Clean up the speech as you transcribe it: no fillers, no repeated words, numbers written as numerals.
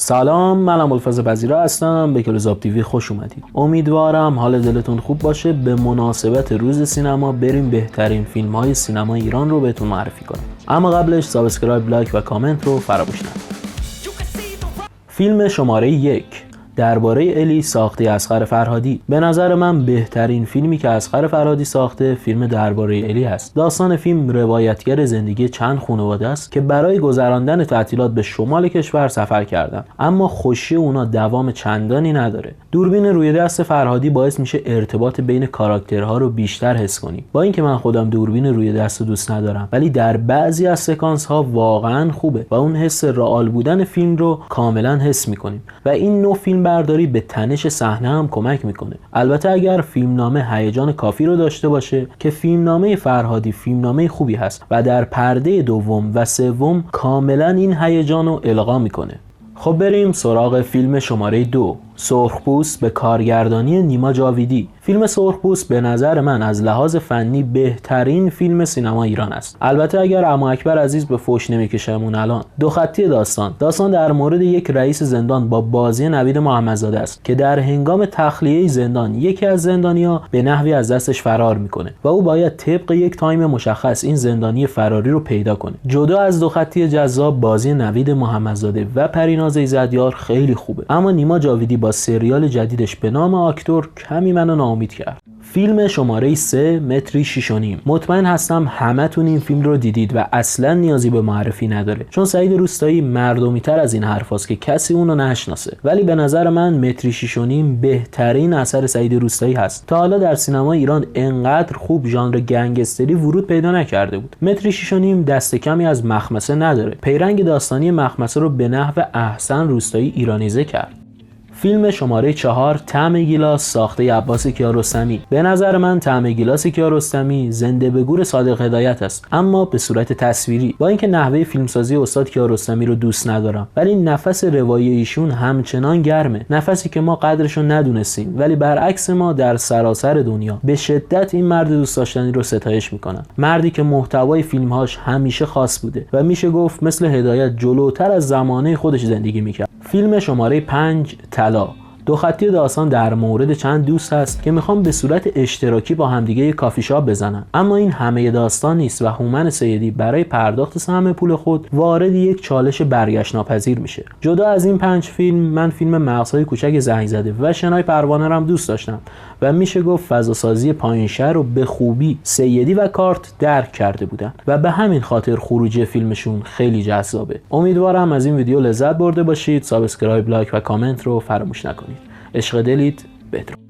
سلام، من ابوالفضل پذیرا هستم. به کلوزآپ تیوی خوش اومدید. امیدوارم حال دلتون خوب باشه. به مناسبت روز سینما بریم بهترین فیلم های سینما ایران رو بهتون معرفی کنم. اما قبلش سابسکرایب، لایک و کامنت رو فراموش نکنید. فیلم شماره 1 درباره الی ساخته اصغر فرهادی. به نظر من بهترین فیلمی که اصغر فرهادی ساخته فیلم درباره الی است. داستان فیلم روایتگر زندگی چند خانواده است که برای گذراندن تعطیلات به شمال کشور سفر کردند، اما خوشی اونا دوام چندانی نداره. دوربین روی دست فرهادی باعث میشه ارتباط بین کاراکترها رو بیشتر حس کنی. با اینکه من خودم دوربین روی دست دوست ندارم، ولی در بعضی از سکانس ها واقعا خوبه و اون حس رئال بودن فیلم رو کاملا حس میکنیم و این نوع فیلم برداری به تنش صحنه هم کمک میکنه. البته اگر فیلمنامه هیجان کافی رو داشته باشه که فیلمنامه فرهادی فیلمنامه خوبی هست و در پرده دوم و سوم کاملا این هیجان رو القا میکنه. خب بریم سراغ فیلم شماره 2 سرخپوست به کارگردانی نیما جاویدی. فیلم سرخپوست به نظر من از لحاظ فنی بهترین فیلم سینما ایران است. البته اگر عمو اکبر عزیز به فوش نمیکشمون الان. دو خطی داستان در مورد یک رئیس زندان با بازی نوید محمدزاده است که در هنگام تخلیه زندان یکی از زندانی‌ها به نحوی از دستش فرار میکنه و او باید طبق یک تایم مشخص این زندانی فراری رو پیدا کنه. جدا از دو خطی جذاب، بازی نوید محمدزاده و پریناز ایزدیار خیلی خوبه، اما نیما جاویدی با سریال جدیدش به نام آکتور کمی منو ناامید کرد. فیلم شماره 3 متری 6.5. مطمئن هستم همتون این فیلم رو دیدید و اصلا نیازی به معرفی نداره، چون سعید روستایی مردمی تر از این حرفاست که کسی اونو نشناسه. ولی به نظر من متری 6.5 بهترین اثر سعید روستایی هست. تا حالا در سینما ایران انقدر خوب ژانر گنگستری ورود پیدا نکرده بود. متری 6.5 دست کمی از مخمسه نداره. پیرنگ داستانی مخمسه رو به نحو احسن روستایی ایرانیزه کرد. فیلم شماره 4 طعم گیلاس ساخته عباس کیارستمی. به نظر من طعم گیلاس کیارستمی زنده به گور صادق هدایت است، اما به صورت تصویری. با اینکه نحوه فیلمسازی استاد کیارستمی رو دوست ندارم، ولی نفس روایی ایشون همچنان گرمه، نفسی که ما قدرشو ندونستیم ولی برعکس ما در سراسر دنیا به شدت این مرد دوست داشتنی رو ستایش میکنن. مردی که محتوای فیلمهاش همیشه خاص بوده و میشه گفت مثل هدایت جلوتر از زمانه خودش زندگی میکرد. فیلم شماره 5 طلا. دو خطی داستان در مورد چند دوست هست که میخوام به صورت اشتراکی با همدیگه یک کافی شاپ بزنن، اما این همه داستان نیست و هومن سیدی برای پرداخت سهم پول خود وارد یک چالش برگشت ناپذیر میشه. جدا از این 5 فیلم، من فیلم مغزهای کوچک زنگ زده و شنای پروانه رو هم دوست داشتم و میشه گفت فضاسازی پایین شهر رو به خوبی سیدی و کارت درک کرده بودن و به همین خاطر خروجی فیلمشون خیلی جذابه. امیدوارم از این ویدیو لذت برده باشید. سابسکرایب، لایک و کامنت رو فراموش نکنید. عشق دلید. بدرود.